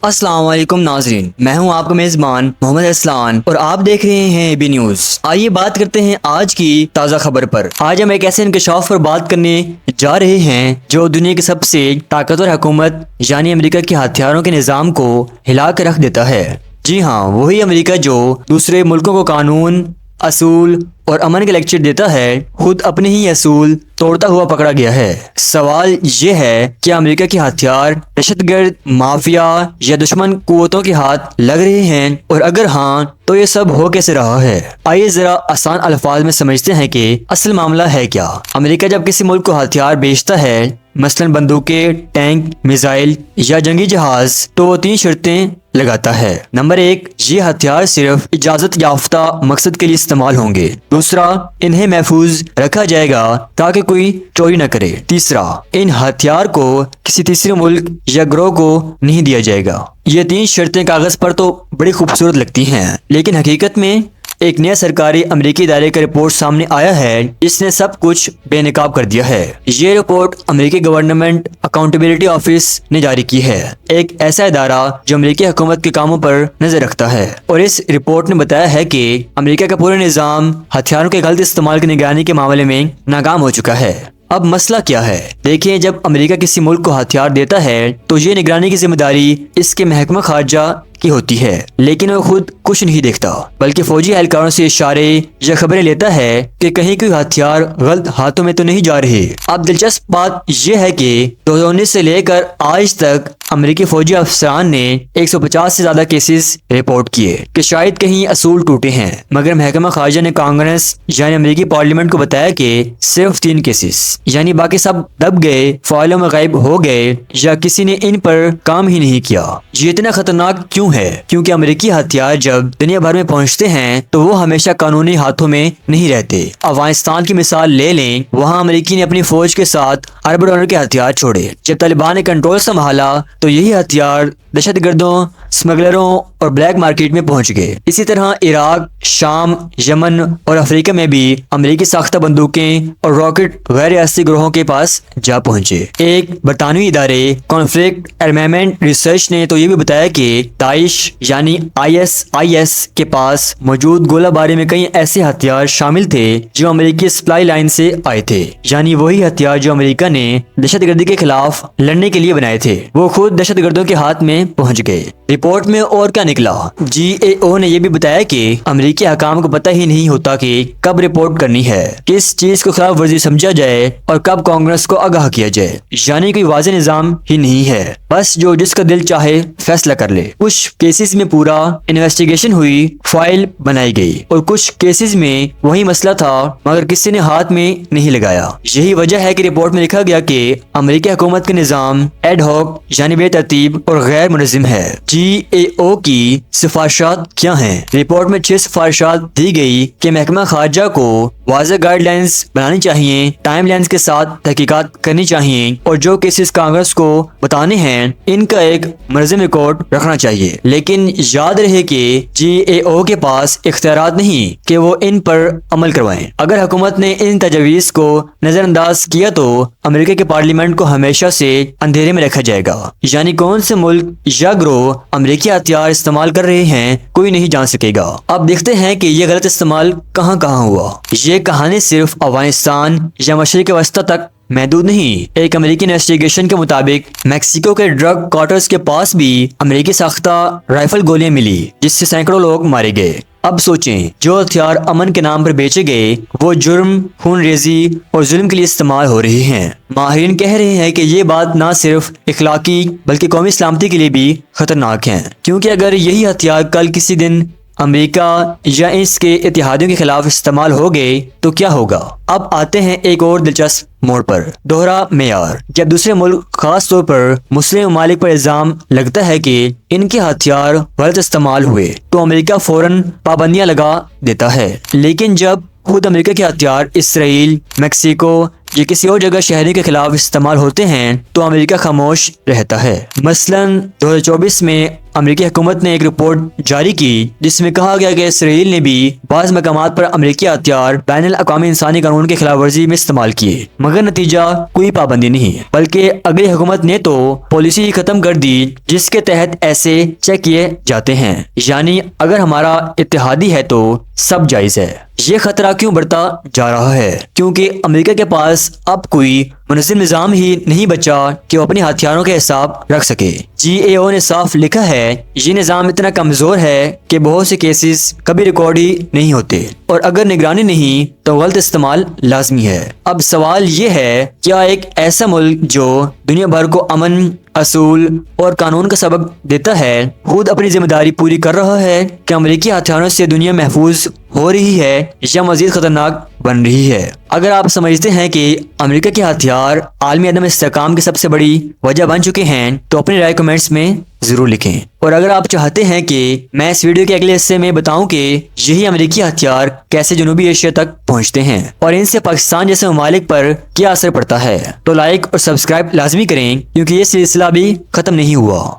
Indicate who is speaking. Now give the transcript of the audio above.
Speaker 1: السلام علیکم ناظرین، میں ہوں آپ کا میزبان محمد اسلان اور آپ دیکھ رہے ہیں بی نیوز۔ آئیے بات کرتے ہیں آج کی تازہ خبر پر۔ آج ہم ایک ایسے انکشاف پر بات کرنے جا رہے ہیں جو دنیا کی سب سے طاقتور حکومت یعنی امریکہ کے ہتھیاروں کے نظام کو ہلا کر رکھ دیتا ہے۔ جی ہاں، وہی امریکہ جو دوسرے ملکوں کو قانون، اصول اور امن کے لیکچر دیتا ہے، خود اپنے ہی اصول توڑتا ہوا پکڑا گیا ہے۔ سوال یہ ہے کہ امریکہ کے ہتھیار دہشت گرد، مافیا یا دشمن قوتوں کے ہاتھ لگ رہے ہیں، اور اگر ہاں تو یہ سب ہو کیسے رہا ہے؟ آئیے ذرا آسان الفاظ میں سمجھتے ہیں کہ اصل معاملہ ہے کیا۔ امریکہ جب کسی ملک کو ہتھیار بیچتا ہے، مثلا بندوقیں، ٹینک، میزائل یا جنگی جہاز، تو وہ 3 شرطیں لگاتا ہے۔ نمبر 1، یہ ہتھیار صرف اجازت یافتہ مقصد کے لیے استعمال ہوں گے۔ دوسرا، انہیں محفوظ رکھا جائے گا تاکہ کوئی چوری نہ کرے۔ تیسرا، ان ہتھیار کو کسی تیسرے ملک یا گروہ کو نہیں دیا جائے گا۔ یہ 3 شرطیں کاغذ پر تو بڑی خوبصورت لگتی ہیں، لیکن حقیقت میں ایک نیا سرکاری امریکی ادارے کا رپورٹ سامنے آیا ہے جس نے سب کچھ بے نقاب کر دیا ہے۔ یہ رپورٹ امریکی گورنمنٹ اکاؤنٹیبلٹی آفس نے جاری کی ہے، ایک ایسا ادارہ جو امریکی حکومت کے کاموں پر نظر رکھتا ہے، اور اس رپورٹ نے بتایا ہے کہ امریکہ کا پورا نظام ہتھیاروں کے غلط استعمال کی نگرانی کے معاملے میں ناکام ہو چکا ہے۔ اب مسئلہ کیا ہے؟ دیکھیں، جب امریکہ کسی ملک کو ہتھیار دیتا ہے تو یہ نگرانی کی ذمہ داری اس کے محکمہ خارجہ کی ہوتی ہے، لیکن وہ خود کچھ نہیں دیکھتا، بلکہ فوجی اہلکاروں سے اشارے یا خبریں لیتا ہے کہ کہیں کوئی ہتھیار غلط ہاتھوں میں تو نہیں جا رہے۔ اب دلچسپ بات یہ ہے کہ 2019 سے لے کر آج تک امریکی فوجی افسران نے 150 سے زیادہ کیسز رپورٹ کیے کہ شاید کہیں اصول ٹوٹے ہیں، مگر محکمہ خارجہ نے کانگریس یعنی امریکی پارلیمنٹ کو بتایا کہ صرف 3 کیسز، یعنی باقی سب دب گئے، فائلوں میں غائب ہو گئے یا کسی نے ان پر کام ہی نہیں کیا۔ یہ اتنا خطرناک کیوں ہے؟ کیونکہ امریکی ہتھیار جب دنیا بھر میں پہنچتے ہیں تو وہ ہمیشہ قانونی ہاتھوں میں نہیں رہتے۔ افغانستان کی مثال لے لیں، وہاں امریکی نے اپنی فوج کے ساتھ ارب ڈالر کے ہتھیار چھوڑے۔ جب طالبان نے کنٹرول سنبھالا تو یہی ہتھیار دہشت گردوں، سمگلروں اور بلیک مارکیٹ میں پہنچ گئے۔ اسی طرح عراق، شام، یمن اور افریقہ میں بھی امریکی ساختہ بندوقیں اور راکٹ غیر ریاستی گروہوں کے پاس جا پہنچے۔ ایک برطانوی ادارے کانفلکٹ ارمامنٹ ریسرچ نے تو یہ بھی بتایا کہ داعش یعنی ISIS کے پاس موجود گولہ باری میں کئی ایسے ہتھیار شامل تھے جو امریکی سپلائی لائن سے آئے تھے، یعنی وہی ہتھیار جو امریکہ نے دہشت گردی کے خلاف لڑنے کے لیے بنائے تھے، وہ خود دہشت گردوں کے ہاتھ میں پہنچ گئے۔ رپورٹ میں اور کیا نکلا؟ GAO نے یہ بھی بتایا کہ امریکی حکام کو پتہ ہی نہیں ہوتا کہ کب رپورٹ کرنی ہے، کس چیز کو خلاف ورزی سمجھا جائے اور کب کانگریس کو آگاہ کیا جائے، یعنی کوئی واضح نظام ہی نہیں ہے، بس جو جس کا دل چاہے فیصلہ کر لے۔ کچھ کیسز میں پورا انویسٹیگیشن ہوئی، فائل بنائی گئی، اور کچھ کیسز میں وہی مسئلہ تھا مگر کسی نے ہاتھ میں نہیں لگایا۔ یہی وجہ ہے کہ رپورٹ میں لکھا گیا کہ امریکی حکومت کا نظام ایڈ ہاک یعنی بے ترتیب اور غیر منظم ہے۔ GAO کی سفارشات کیا ہیں؟ رپورٹ میں 6 سفارشات دی گئی کہ محکمہ خارجہ کو واضح گائیڈ لائنز بنانی چاہیے، ٹائم لائنز کے ساتھ تحقیقات کرنی چاہیے، اور جو کیسز کانگریس کو بتانے ہیں ان کا ایک منظم ریکارڈ رکھنا چاہیے۔ لیکن یاد رہے کہ GAO کے پاس اختیارات نہیں کہ وہ ان پر عمل کروائیں۔ اگر حکومت نے ان تجاویز کو نظر انداز کیا تو امریکہ کے پارلیمنٹ کو ہمیشہ سے اندھیرے میں رکھا جائے گا، یعنی کون سے ملک یا گروہ امریکی ہتھیار استعمال کر رہے ہیں کوئی نہیں جان سکے گا۔ اب دیکھتے ہیں کہ یہ غلط استعمال کہاں کہاں ہوا۔ یہ کہانی صرف افغانستان یا مشرق وسطی تک محدود نہیں۔ ایک امریکی انویسٹیگیشن کے مطابق میکسیکو کے ڈرگ کارٹلز کے پاس بھی امریکی ساختہ رائفل گولیاں ملی جس سے سینکڑوں لوگ مارے گئے۔ اب سوچیں، جو ہتھیار امن کے نام پر بیچے گئے وہ جرم، خون ریزی اور ظلم کے لیے استعمال ہو رہے ہیں۔ ماہرین کہہ رہے ہیں کہ یہ بات نہ صرف اخلاقی بلکہ قومی سلامتی کے لیے بھی خطرناک ہے، کیونکہ اگر یہی ہتھیار کل کسی دن امریکہ یا اس کے اتحادیوں کے خلاف استعمال ہو گئے تو کیا ہوگا؟ اب آتے ہیں ایک اور دلچسپ موڑ پر، دوہرا معیار۔ جب دوسرے ملک خاص طور پر مسلم ممالک پر الزام لگتا ہے کہ ان کے ہتھیار غلط استعمال ہوئے تو امریکہ فوراً پابندیاں لگا دیتا ہے، لیکن جب خود امریکہ کے ہتھیار اسرائیل، میکسیکو یا کسی اور جگہ شہری کے خلاف استعمال ہوتے ہیں تو امریکہ خاموش رہتا ہے۔ مثلاً 2024 میں امریکی حکومت نے ایک رپورٹ جاری کی جس میں کہا گیا کہ اسرائیل نے بھی بعض مقامات پر امریکی ہتھیار بین الاقوامی انسانی قانون کی خلاف ورزی میں استعمال کیے، مگر نتیجہ کوئی پابندی نہیں، بلکہ اگلی حکومت نے تو پالیسی ختم کر دی جس کے تحت ایسے چیک کیے جاتے ہیں، یعنی اگر ہمارا اتحادی ہے تو سب جائز ہے۔ یہ خطرہ کیوں بڑھتا جا رہا ہے؟ کیونکہ امریکہ کے پاس اب کوئی منظم نظام ہی نہیں بچا کہ وہ اپنے ہتھیاروں کے حساب رکھ سکے۔ GAO نے صاف لکھا ہے یہ نظام اتنا کمزور ہے کہ بہت سے کیسز کبھی ریکارڈ ہی نہیں ہوتے، اور اگر نگرانی نہیں تو غلط استعمال لازمی ہے۔ اب سوال یہ ہے، کیا ایک ایسا ملک جو دنیا بھر کو امن، اصول اور قانون کا سبق دیتا ہے خود اپنی ذمہ داری پوری کر رہا ہے کہ امریکی ہتھیاروں سے دنیا محفوظ ہو رہی ہے یا مزید خطرناک بن رہی ہے؟ اگر آپ سمجھتے ہیں کہ امریکہ کے ہتھیار عالمی عدم استحکام کی سب سے بڑی وجہ بن چکے ہیں تو اپنی رائے کمنٹس میں ضرور لکھیں، اور اگر آپ چاہتے ہیں کہ میں اس ویڈیو کے اگلے حصے میں بتاؤں کہ یہی امریکی ہتھیار کیسے جنوبی ایشیا تک پہنچتے ہیں اور ان سے پاکستان جیسے ممالک پر کیا اثر پڑتا ہے، تو لائک اور سبسکرائب لازمی کریں کیونکہ یہ سلسلہ بھی ختم نہیں ہوا۔